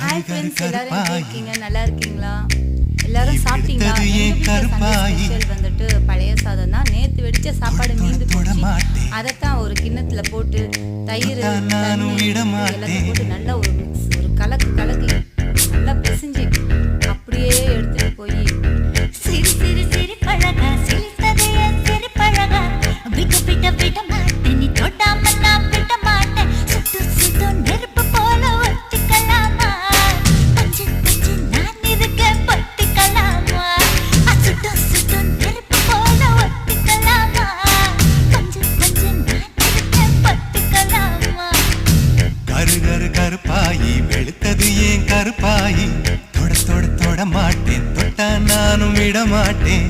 Hi friends, எல்லாரும் எப்படி இருக்கீங்க? நல்லா இருக்கீங்களா? எல்லாரும் சாப்பிட்டீங்களா? ஸ்பெஷல் வந்துட்டு பழைய சாதம் தான். நேற்று வெடிச்ச சாப்பாடு மீந்து போச்சு. அதைத்தான் ஒரு கிண்ணத்துல போட்டு தயிர் எல்லாத்தையும் போட்டு நல்லா ஒரு மிக்ஸ், ஒரு கலக்கு கலக்கி நல்லா பிசைஞ்சு அப்படியே எடுத்துட்டு போய் சிரி சிரி சிரி பழகா சிரித்ததே சிரி பழகா விட்டு விட்டு விட மாட்டேன் நீ தொடாம நான் விட மாட்டேன் சுட்டு சுட்டு நெருப்பு போல ஒட்டிக்கலாமா பஞ்சு பஞ்சு நான் இருக்கேன் பத்திக்கலாமா சுட்டு சுட்டு நெருப்பு போல ஒட்டிக்கலாமா பஞ்சு பஞ்சு நான் இருக்கேன் பத்திக்கலாமா கரு கரு கருப்பாயி வெளுத்தது ஏன் கருப்பாயி தொட தொட தொட மாட்டேன் தொட்டா நானும் விட மாட்டேன்